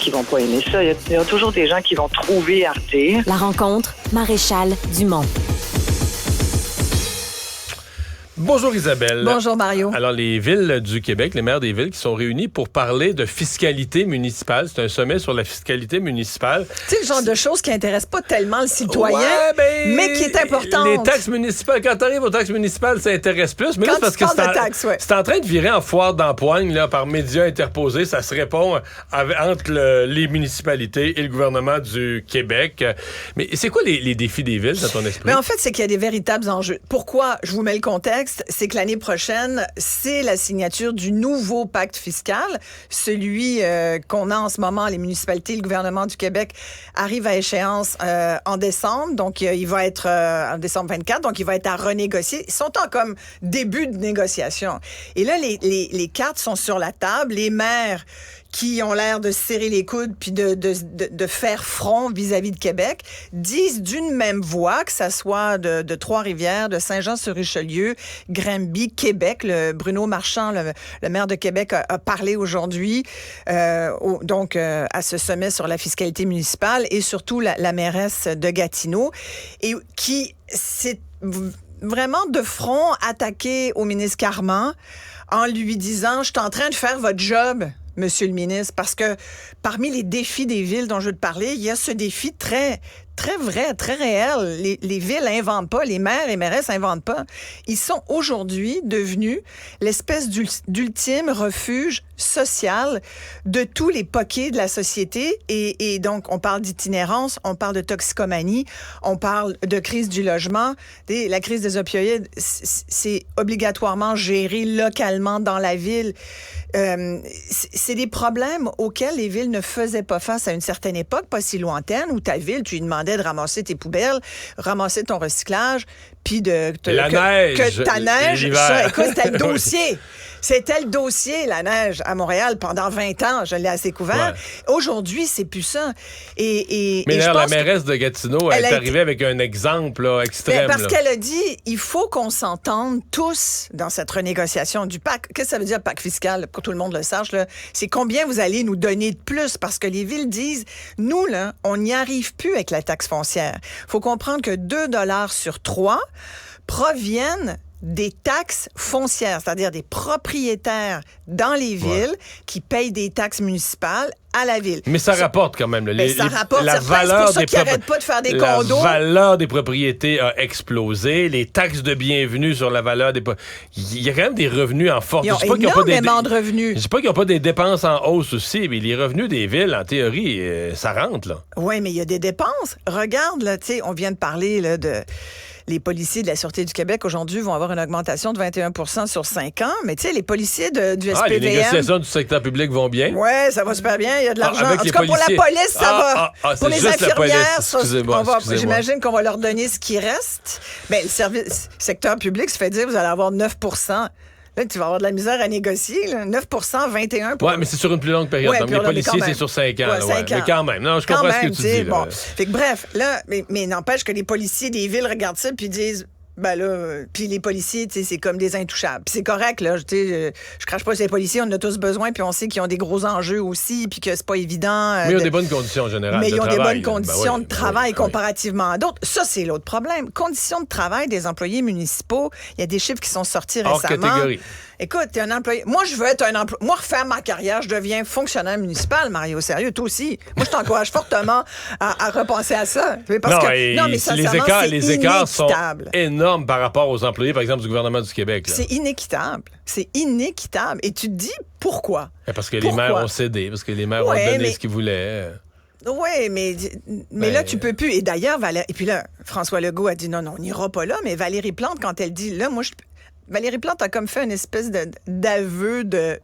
qui vont pas aimer ça. Il y a toujours des gens qui vont trouver Arte. La rencontre, Maréchal Dumont. Bonjour Isabelle. Bonjour Mario. Alors les villes du Québec, les maires des villes qui sont réunis pour parler de fiscalité municipale. C'est un sommet sur la fiscalité municipale. Tu sais, le genre de choses qui n'intéressent pas tellement le citoyen, mais qui est importante. Les taxes municipales, quand tu arrives aux taxes municipales, ça intéresse plus. Mais quand là, parce tu que parles de taxes, ouais. c'est en train de virer en foire d'empoigne là, par médias interposés. Ça se répond entre les municipalités et le gouvernement du Québec. Mais c'est quoi les défis des villes dans ton esprit? Mais en fait, c'est qu'il y a des véritables enjeux. Pourquoi? Je vous mets le contexte. C'est que l'année prochaine, c'est la signature du nouveau pacte fiscal. Celui qu'on a en ce moment, les municipalités, le gouvernement du Québec arrive à échéance en décembre. Donc, il va être en décembre 24. Donc, il va être à renégocier. Ils sont en comme début de négociation. Et là, les cartes sont sur la table. Les maires qui ont l'air de serrer les coudes puis de faire front vis-à-vis de Québec, disent d'une même voix, que ça soit de Trois-Rivières, de Saint-Jean-sur-Richelieu, Granby, Québec. Le Bruno Marchand, le maire de Québec, a parlé aujourd'hui à ce sommet sur la fiscalité municipale et surtout la mairesse de Gatineau, et qui s'est vraiment de front attaqué au ministre Carman en lui disant « Je suis en train de faire votre job ». Monsieur le ministre, parce que parmi les défis des villes dont je veux te parler, il y a ce défi très vrai, très réel. Les villes n'inventent pas, les maires et mairesses n'inventent pas. Ils sont aujourd'hui devenus l'espèce d'ultime refuge social de tous les poquets de la société. Et donc, on parle d'itinérance, on parle de toxicomanie, on parle de crise du logement. La crise des opioïdes, c'est obligatoirement géré localement dans la ville. C'est des problèmes auxquels les villes ne faisaient pas face à une certaine époque, pas si lointaine, où ta ville, tu lui demandais de ramasser tes poubelles, ramasser ton recyclage, puis neige, que ta neige, ça, écoute, c'était le Oui. dossier. C'était le dossier, la neige, à Montréal, pendant 20 ans. Je l'ai assez couvert. Ouais. Aujourd'hui, c'est plus ça. Mais d'ailleurs, la mairesse de Gatineau, elle est arrivée avec un exemple là, extrême. Parce qu'elle a dit, il faut qu'on s'entende tous dans cette renégociation du pacte. Qu'est-ce que ça veut dire, pacte fiscal, pour que tout le monde le sache? Là? C'est combien vous allez nous donner de plus? Parce que les villes disent, nous, là, on n'y arrive plus avec la taxe foncière. Il faut comprendre que 2 $ sur 3 proviennent des taxes foncières, c'est-à-dire des propriétaires dans les villes qui payent des taxes municipales à la ville. Mais ça rapporte quand même. Ça rapporte. La valeur c'est pour ça qu'ils n'arrêtent pas de faire des condos. La valeur des propriétés a explosé. Les taxes de bienvenue sur la valeur des... Il y a quand même des revenus en forte. Ils ont énormément de revenus. Je ne dis pas qu'ils n'ont pas des dépenses en hausse aussi, mais les revenus des villes, en théorie, ça rentre, là. Oui, mais il y a des dépenses. Regarde, là, tu sais, on vient de parler là, de... Les policiers de la Sûreté du Québec, aujourd'hui, vont avoir une augmentation de 21 % sur 5 ans. Mais tu sais, les policiers du SPVM... les négociations du secteur public vont bien. Oui, ça va super bien. Il y a de l'argent. En tout cas, pour la police, ça va. Pour les infirmières, j'imagine qu'on va leur donner ce qui reste. Mais le secteur public se fait dire, vous allez avoir 9 %. Là, tu vas avoir de la misère à négocier. Là. 9 21 Oui, mais c'est sur une plus longue période. Donc, les policiers, c'est sur 5 ans. 5 ans. Mais quand même. Non, je comprends ce que tu dis. Bon. Fait que, bref, là, mais n'empêche que les policiers des villes regardent ça puis disent... Ben là, puis les policiers, tu sais, c'est comme des intouchables. Puis c'est correct, là, tu sais, je crache pas sur les policiers, on en a tous besoin, puis on sait qu'ils ont des gros enjeux aussi, puis que c'est pas évident. Mais ils ont des bonnes conditions générales mais de travail. Mais ils ont des bonnes conditions de travail oui. comparativement à d'autres. Ça, c'est l'autre problème. Conditions de travail des employés municipaux, il y a des chiffres qui sont sortis récemment. Hors catégorie. Écoute, t'es un employé. Moi, je veux être un employé. Moi, refaire ma carrière, je deviens fonctionnaire municipal, Mario. Sérieux, toi aussi. Moi, je t'encourage fortement à repenser à ça. Parce que, les écarts sont énormes par rapport aux employés, par exemple, du gouvernement du Québec. Là. C'est inéquitable. C'est inéquitable. Et tu te dis pourquoi? Parce que les maires ont cédé, parce que les maires ont donné ce qu'ils voulaient. Oui, mais là, tu peux plus. Et d'ailleurs, et puis là, François Legault a dit non, on n'ira pas là, mais Valérie Plante, quand elle dit là, Valérie Plante a comme fait une espèce d'aveu de...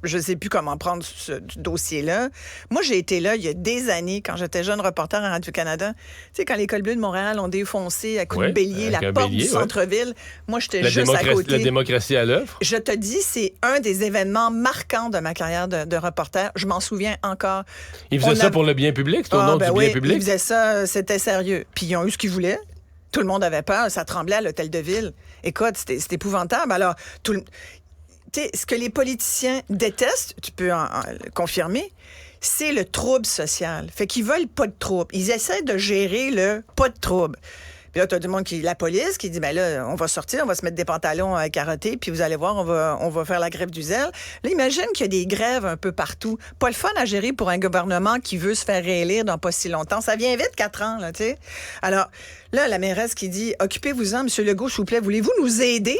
Je ne sais plus comment prendre ce dossier-là. Moi, j'ai été là il y a des années, quand j'étais jeune reporter à Radio-Canada. Tu sais, quand les Cols Bleus de Montréal ont défoncé à coups de bélier la porte du centre-ville, moi, j'étais juste à côté. La démocratie à l'œuvre. Je te dis, c'est un des événements marquants de ma carrière de reporter. Je m'en souviens encore. Ils faisaient ça pour le bien public? C'est au nom du bien public? Ils faisaient ça, c'était sérieux. Puis ils ont eu ce qu'ils voulaient. Tout le monde avait peur. Ça tremblait à l'hôtel de ville. Écoute, c'était épouvantable. Alors, ce que les politiciens détestent, tu peux en confirmer, c'est le trouble social. Fait qu'ils veulent pas de trouble. Ils essaient de gérer le pas de trouble. Puis là, t'as du monde la police qui dit, ben là, on va sortir, on va se mettre des pantalons carottés, puis vous allez voir, on va faire la grève du zèle. Là, imagine qu'il y a des grèves un peu partout. Pas le fun à gérer pour un gouvernement qui veut se faire réélire dans pas si longtemps. Ça vient vite, 4 ans, là, tu sais. Alors, là, la mairesse qui dit, occupez-vous-en, M. Legault, s'il vous plaît, voulez-vous nous aider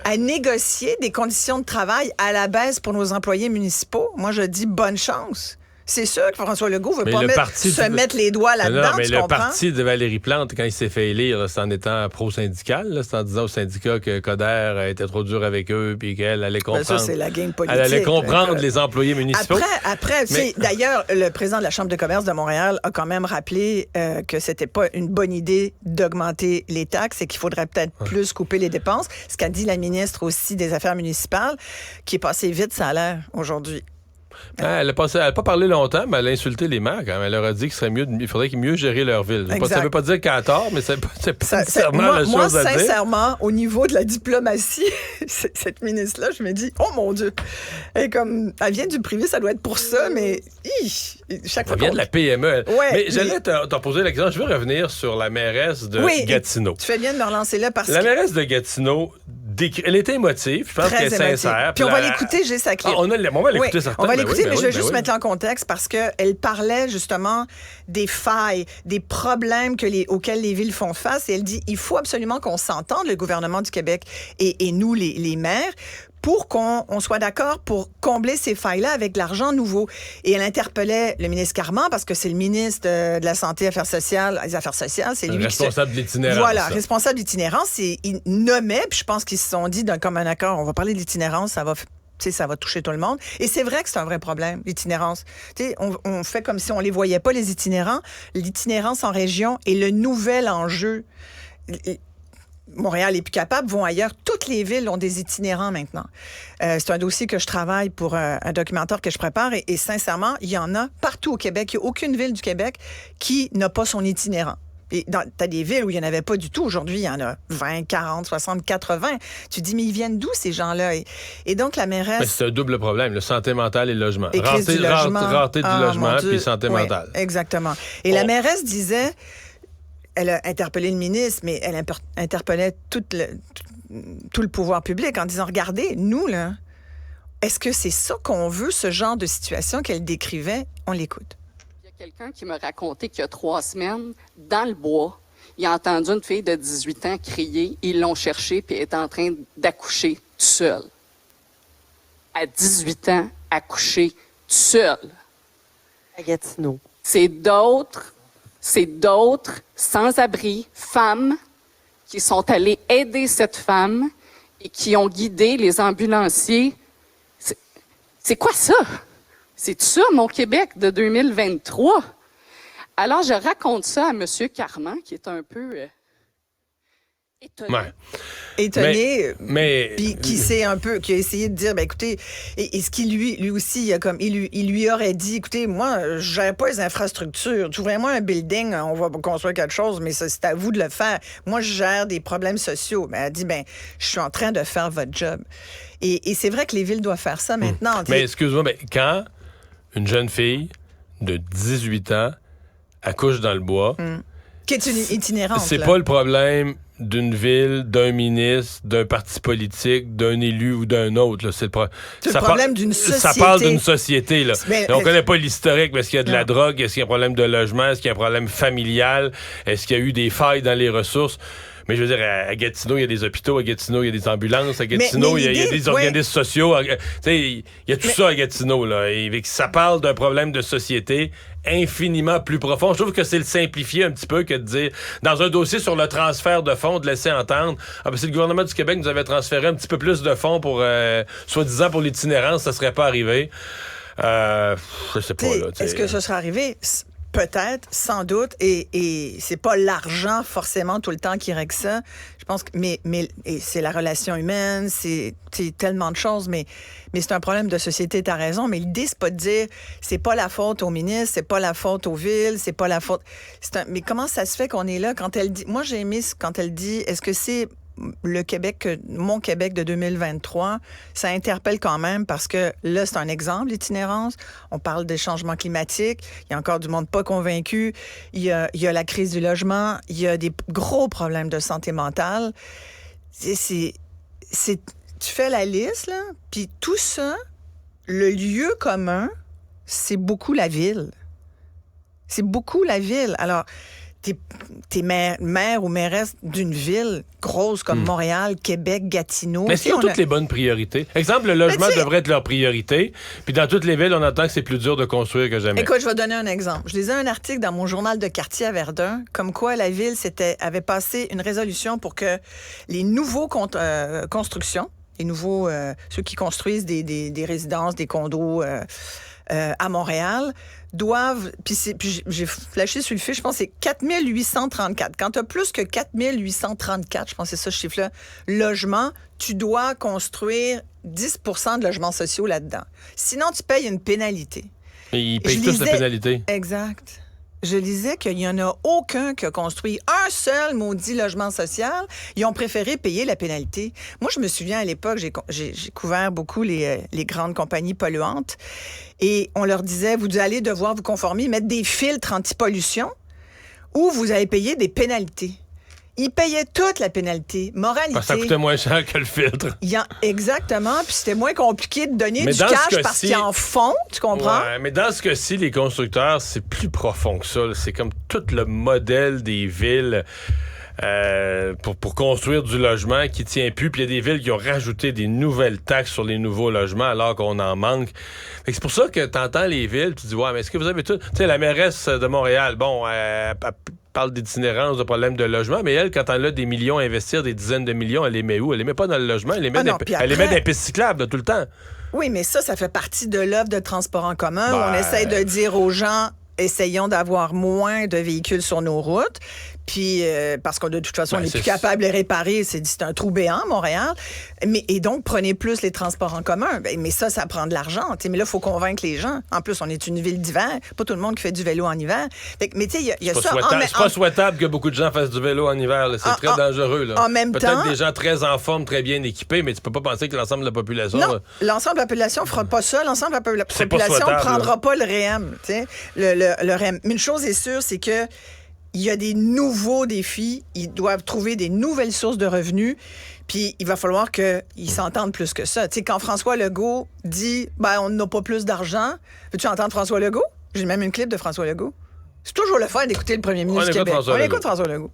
à négocier des conditions de travail à la baisse pour nos employés municipaux? Moi, je dis bonne chance. C'est sûr que François Legault ne veut pas se mettre les doigts là-dedans, mais tu le comprends? Parti de Valérie Plante, quand il s'est fait élire, là, c'est en étant pro-syndical, là, c'est en disant aux syndicats que Coder était trop dur avec eux puis qu'elle allait comprendre. Ben ça, c'est la game politique. Elle allait comprendre les employés municipaux. Après, d'ailleurs, le président de la Chambre de commerce de Montréal a quand même rappelé que c'était pas une bonne idée d'augmenter les taxes et qu'il faudrait peut-être plus couper les dépenses. Ce qu'a dit la ministre aussi des Affaires municipales, qui est passée vite, ça a l'air, aujourd'hui. Elle n'a pas parlé longtemps, mais elle a insulté les maires quand même. Elle leur a dit qu'il faudrait qu'ils mieux gérer leur ville. Ça ne veut pas dire qu'elle a tort, mais c'est pas nécessairement la chose à dire. Moi, sincèrement, au niveau de la diplomatie, cette ministre-là, je me dis, oh mon Dieu, elle vient du privé, ça doit être pour ça, mais chaque fois elle vient de la PME. Mais j'allais t'en poser la question. Je veux revenir sur la mairesse de Gatineau. Tu fais bien de me relancer là parce que... La mairesse de Gatineau, elle était émotive. Je pense qu'elle est sincère. Puis on va l'écouter, j'ai sa clé. On va l'écouter certainement. On va l'écouter, mais je vais juste mettre en contexte parce qu'elle parlait justement des failles, des problèmes auxquels les villes font face. Et elle dit, il faut absolument qu'on s'entende, le gouvernement du Québec et nous, les maires, pour qu'on soit d'accord pour combler ces failles-là avec de l'argent nouveau. Et elle interpellait le ministre Carman, parce que c'est le ministre de la Santé, des Affaires sociales, c'est lui responsable de l'itinérance. Voilà, responsable de l'itinérance. Et il nommait, puis je pense qu'ils se sont dit d'un commun accord, on va parler de l'itinérance, ça va toucher tout le monde. Et c'est vrai que c'est un vrai problème, l'itinérance. On fait comme si on les voyait pas, les itinérants. L'itinérance en région est le nouvel enjeu. Montréal est plus capable, vont ailleurs. Toutes les villes ont des itinérants maintenant. C'est un dossier que je travaille pour un documentaire que je prépare et sincèrement, il y en a partout au Québec. Il n'y a aucune ville du Québec qui n'a pas son itinérant. T'as des villes où il n'y en avait pas du tout. Aujourd'hui, il y en a 20, 40, 60, 80. Tu te dis, mais ils viennent d'où, ces gens-là? Et donc, la mairesse... C'est un double problème, le santé mentale et le logement. Et rareté du logement, puis santé mentale. Exactement. Et la mairesse disait... Elle a interpellé le ministre, mais elle interpellait tout le pouvoir public en disant, regardez, nous, là, est-ce que c'est ça qu'on veut, ce genre de situation qu'elle décrivait? On l'écoute. Il y a quelqu'un qui m'a raconté qu'il y a 3 semaines, dans le bois, il a entendu une fille de 18 ans crier, ils l'ont cherchée, puis elle est en train d'accoucher toute seule. À 18 ans, accoucher toute seule. À Gatineau. C'est d'autres sans-abri, femmes, qui sont allées aider cette femme et qui ont guidé les ambulanciers. C'est quoi ça? C'est ça, mon Québec de 2023? Alors, je raconte ça à M. Carman, qui est un peu étonné. Ouais. Étonné, mais puis qui a essayé de dire, ben écoutez, et ce qui lui aussi, il lui aurait dit, écoutez, moi, je gère pas les infrastructures. Ouvrez-moi un building, on va construire quelque chose, mais c'est à vous de le faire. Moi, je gère des problèmes sociaux. Mais elle a dit, ben, je suis en train de faire votre job. Et c'est vrai que les villes doivent faire ça maintenant. Mais excuse-moi, mais quand une jeune fille de 18 ans accouche dans le bois... Qui est une itinérante. C'est pas le problème d'une ville, d'un ministre, d'un parti politique, d'un élu ou d'un autre. Là. C'est le problème d'une société. Ça parle d'une société. Là. On connaît pas l'historique, mais est-ce qu'il y a de la drogue? Est-ce qu'il y a un problème de logement? Est-ce qu'il y a un problème familial? Est-ce qu'il y a eu des failles dans les ressources? Mais je veux dire, à Gatineau, il y a des hôpitaux, à Gatineau, il y a des ambulances, à Gatineau, il y a des organismes sociaux. Il y a tout ça à Gatineau. Là, et ça parle d'un problème de société infiniment plus profond. Je trouve que c'est le simplifier un petit peu que de dire, dans un dossier sur le transfert de fonds, de laisser entendre, si le gouvernement du Québec nous avait transféré un petit peu plus de fonds pour, soi-disant, pour l'itinérance, ça serait pas arrivé. Je sais pas. Là, est-ce que ça serait arrivé? Peut-être, sans doute, et c'est pas l'argent forcément tout le temps qui règle ça. Je pense que, mais c'est la relation humaine, c'est tellement de choses, mais c'est un problème de société. T'as raison. Mais l'idée c'est pas de dire c'est pas la faute au ministre, c'est pas la faute aux villes, c'est pas la faute. Mais comment ça se fait qu'on est là quand elle dit? Moi j'ai aimé quand elle dit est-ce que c'est le Québec, mon Québec de 2023, ça interpelle quand même parce que là, c'est un exemple, l'itinérance. On parle des changements climatiques. Il y a encore du monde pas convaincu. Il y a la crise du logement. Il y a des gros problèmes de santé mentale. Tu fais la liste, là, puis tout ça, le lieu commun, c'est beaucoup la ville. C'est beaucoup la ville. Alors, t'es maire ou mairesse d'une ville grosse comme Montréal, Québec, Gatineau. Mais est-ce qu'ils ont toutes les bonnes priorités? Exemple, le logement devrait être leur priorité. Puis dans toutes les villes, on entend que c'est plus dur de construire que jamais. Écoute, je vais donner un exemple. Je lisais un article dans mon journal de quartier à Verdun, comme quoi la ville avait passé une résolution pour que les nouveaux constructions, les nouveaux, ceux qui construisent des résidences, des condos à Montréal, doivent, puis j'ai flashé sur le fiche, je pense que c'est 4834. Quand tu as plus que 4834, je pense que c'est ça ce chiffre-là, logements, tu dois construire 10 % de logements sociaux là-dedans. Sinon, tu payes une pénalité. Et ils payent tous la pénalité. Exact. Je lisais qu'il n'y en a aucun qui a construit un seul maudit logement social. Ils ont préféré payer la pénalité. Moi, je me souviens à l'époque, j'ai couvert beaucoup les grandes compagnies polluantes et on leur disait, vous allez devoir vous conformer, mettre des filtres anti-pollution ou vous allez payer des pénalités. Ils payaient toute la pénalité. Moralité. Parce que ça coûtait moins cher que le filtre. Exactement. Puis c'était moins compliqué de donner du cash parce qu'ils en font. Tu comprends? Ouais, mais dans ce cas-ci, les constructeurs, c'est plus profond que ça. C'est comme tout le modèle des villes pour construire du logement qui tient plus. Puis il y a des villes qui ont rajouté des nouvelles taxes sur les nouveaux logements alors qu'on en manque. Fait que c'est pour ça que tu entends les villes, tu dis, ouais, mais est-ce que vous avez tout... Tu sais, la mairesse de Montréal, bon, parle d'itinérance, de problèmes de logement, mais elle, quand elle a des millions à investir, des dizaines de millions, elle les met où? Elle les met pas dans le logement, elle les met, elle les met dans les pistes cyclables tout le temps. Oui, mais ça fait partie de l'offre de transport en commun où on essaie de dire aux gens, essayons d'avoir moins de véhicules sur nos routes. Puis, parce que de toute façon, on n'est plus capable de les réparer. C'est un trou béant, Montréal. Et donc, prenez plus les transports en commun. Mais ça prend de l'argent. Mais là, il faut convaincre les gens. En plus, on est une ville d'hiver. Pas tout le monde qui fait du vélo en hiver. Mais tu sais, il y a ça. C'est pas souhaitable que beaucoup de gens fassent du vélo en hiver. Là. C'est très dangereux. Là. En même temps... Peut-être des gens très en forme, très bien équipés, mais tu peux pas penser que l'ensemble de la population... Non, l'ensemble de la population fera pas ça. L'ensemble de la population ne prendra pas le REM. Le REM. Mais une chose est sûre, c'est que il y a des nouveaux défis. Ils doivent trouver des nouvelles sources de revenus. Puis il va falloir qu'ils s'entendent plus que ça. Tu sais, quand François Legault dit on n'a pas plus d'argent, veux-tu entendre François Legault? J'ai même une clip de François Legault. C'est toujours le fun d'écouter le premier ministre du Québec. On écoute François Legault.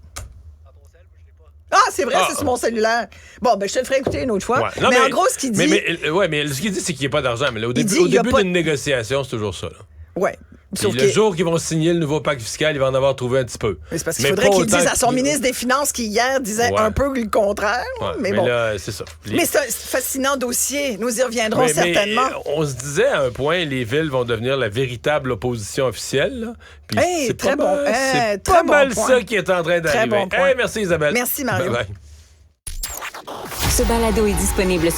Ah, c'est vrai, c'est sur mon cellulaire. Bon, je te le ferai écouter une autre fois. Ouais. Non, mais en gros, ce qu'il dit... Mais ce qu'il dit, c'est qu'il n'y a pas d'argent. Mais là, au début d'une négociation, c'est toujours ça. Là. Ouais. Le jour qu'ils vont signer le nouveau pacte fiscal, il va en avoir trouvé un petit peu. Mais c'est parce qu'il faudrait qu'il dise à son ministre des Finances qui, hier, disait un peu le contraire. Ouais, mais bon. Là, c'est ça. Mais c'est un fascinant dossier. Nous y reviendrons certainement. Mais on se disait à un point, les villes vont devenir la véritable opposition officielle. Là. Puis c'est très bon. C'est pas mal ça qui est en train d'arriver. Très bon point. Merci Isabelle. Merci Mario. Bye bye. Ce balado est disponible sur